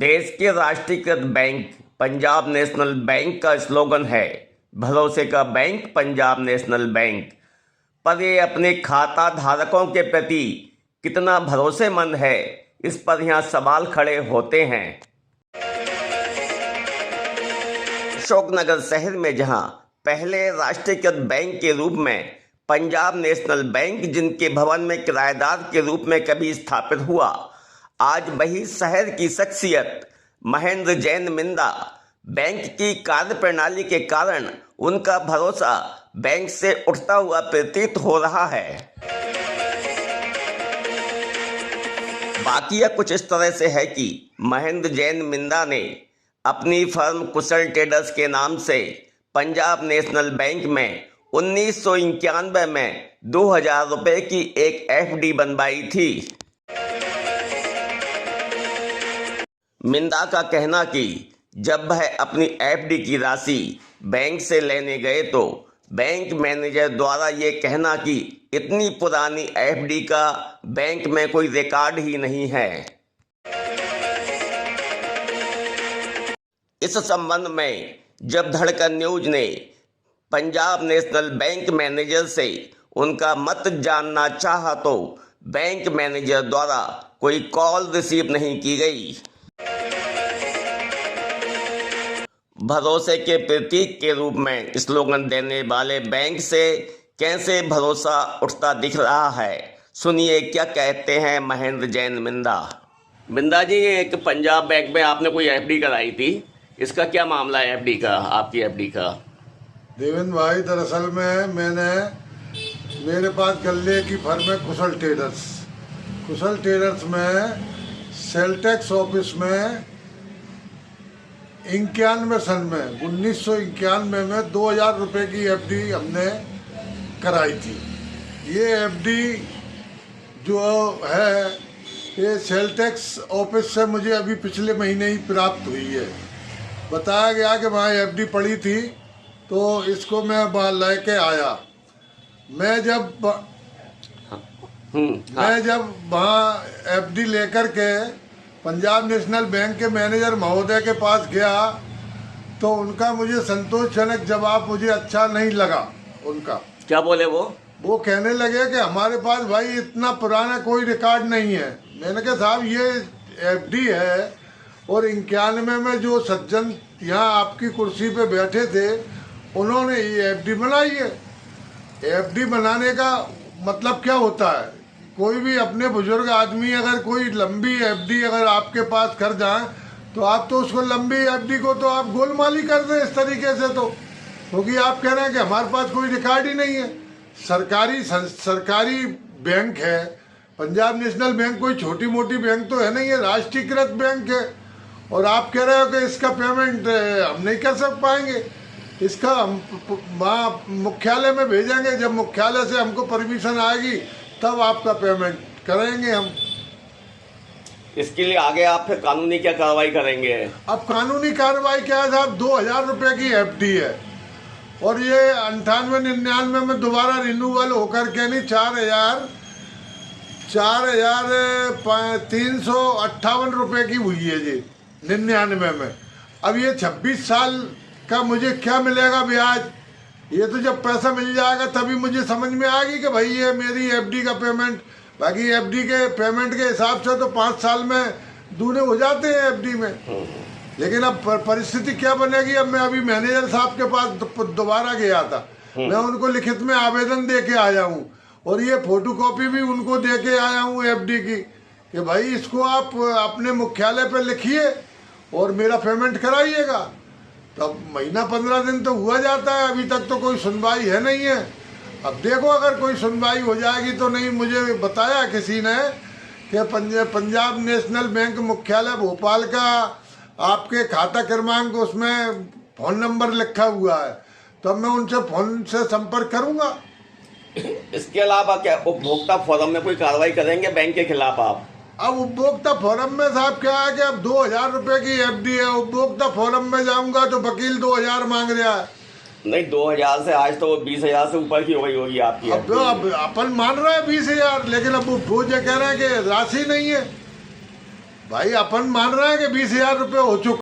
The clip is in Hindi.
देश के राष्ट्रीयकृत बैंक पंजाब नेशनल बैंक का स्लोगन है भरोसे का बैंक पंजाब नेशनल बैंक। पर ये अपने खाता धारकों के प्रति कितना भरोसेमंद है, इस पर यहाँ सवाल खड़े होते हैं। अशोकनगर शहर में जहाँ पहले राष्ट्रीयकृत बैंक के रूप में पंजाब नेशनल बैंक जिनके भवन में किराएदार के रूप में कभी स्थापित हुआ, आज वही शहर की शख्सियत महेंद्र जैन मिंदा बैंक की कार्यप्रणाली के कारण उनका भरोसा बैंक से उठता हुआ प्रतीत हो रहा है। बाकी कुछ इस तरह से है कि महेंद्र जैन मिंदा ने अपनी फर्म कुशल ट्रेडर्स के नाम से पंजाब नेशनल बैंक में 1991 में 2000 रुपए की एक एफडी बनवाई थी। मिंदा का कहना कि जब वह अपनी एफडी की राशि बैंक से लेने गए तो बैंक मैनेजर द्वारा ये कहना कि इतनी पुरानी एफडी का बैंक में कोई रिकॉर्ड ही नहीं है। इस संबंध में जब धड़कन न्यूज ने पंजाब नेशनल बैंक मैनेजर से उनका मत जानना चाहा तो बैंक मैनेजर द्वारा कोई कॉल रिसीव नहीं की गई। भरोसे के प्रतीक के रूप में स्लोगन देने वाले बैंक से कैसे भरोसा उठता दिख रहा है, सुनिए क्या कहते हैं महेंद्र जैन मिंदा। मिंदा जी, एक पंजाब बैंक में आपने कोई एफडी कराई थी, इसका क्या मामला है एफडी का, आपकी एफडी का? देवेंद्र भाई, दरअसल में मेरे पास गल्ले की फर्म है कुशल ट्रेडर्स। कुशल ट्रेडर्स में सेल टैक्स ऑफिस में 91 सन में 1991 में 2000 रुपए की एफडी हमने कराई थी। ये एफडी जो है ये सेल टैक्स ऑफिस से मुझे अभी पिछले महीने ही प्राप्त हुई है। बताया गया कि वहाँ एफडी पड़ी थी तो इसको मैं लेके आया। मैं जब वहाँ एफडी लेकर के पंजाब नेशनल बैंक के मैनेजर महोदय के पास गया तो उनका मुझे संतोषजनक जवाब मुझे अच्छा नहीं लगा। उनका क्या बोले वो कहने लगे कि हमारे पास भाई इतना पुराना कोई रिकॉर्ड नहीं है। मैंने कहा साहब ये एफडी है और 91 में जो सज्जन यहाँ आपकी कुर्सी पे बैठे थे उन्होंने ये एफडी बनाई है। एफडी बनाने का मतलब क्या होता है? कोई भी अपने बुजुर्ग आदमी अगर कोई लंबी एफडी अगर आपके पास कर जाए तो आप तो उसको लंबी एफडी को तो आप गोलमाली कर दें इस तरीके से, तो क्योंकि आप कह रहे हैं कि हमारे पास कोई रिकॉर्ड ही नहीं है। सरकारी बैंक है पंजाब नेशनल बैंक, कोई छोटी मोटी बैंक तो है नहीं है, राष्ट्रीयकृत बैंक है। और आप कह रहे हो कि इसका पेमेंट हम नहीं कर पाएंगे, इसका हम वहाँ मुख्यालय में भेजेंगे, जब मुख्यालय से हमको परमिशन आएगी तब आपका पेमेंट करेंगे हम। इसके लिए आगे आप फिर कानूनी क्या कार्रवाई करेंगे? अब कानूनी कार्रवाई क्या है साहब, 2000 रुपए की एफडी है और ये 98-99 में दोबारा रिन्यूअल होकर के नहीं 4,358 रुपए की हुई है जी 99 में। अब ये 26 साल का मुझे क्या मिलेगा ब्याज? ये तो जब पैसा मिल जाएगा तभी मुझे समझ में आएगी कि भाई ये मेरी एफडी का पेमेंट। बाकी एफडी के पेमेंट के हिसाब से तो 5 साल में दूने हो जाते हैं एफडी में। लेकिन अब परिस्थिति क्या बनेगी? अब मैं अभी मैनेजर साहब के पास दोबारा गया था, मैं उनको लिखित में आवेदन दे के आया हूँ और ये फोटोकॉपी भी उनको दे के आया हूँ एफडी की कि भाई इसको आप अपने मुख्यालय पर लिखिए और मेरा पेमेंट कराइएगा। तब महीना 15 दिन तो हुआ जाता है, अभी तक तो कोई सुनवाई है नहीं है। अब देखो अगर कोई सुनवाई हो जाएगी तो नहीं। मुझे बताया किसी ने कि पंजाब नेशनल बैंक मुख्यालय भोपाल का आपके खाता क्रमांक उसमें फ़ोन नंबर लिखा हुआ है, तो मैं उनसे फ़ोन से संपर्क करूंगा। इसके अलावा क्या उपभोक्ता फोरम में कोई कार्रवाई करेंगे बैंक के खिलाफ आप? अब उपभोक्ता फोरम में साहब क्या है कि अब 2000 रुपए की एफडी है, उपभोक्ता फोरम में जाऊंगा तो वकील 2000 मांग रहा है। नहीं, 2000 से आज तो 20,000 से ऊपर की हो गई होगी आपकी। अब अपन मान रहे हैं 20,000, लेकिन अब वो जो कह रहे हैं कि राशि नहीं है। भाई अपन मान रहे हैं कि 20,000 रुपये हो चुके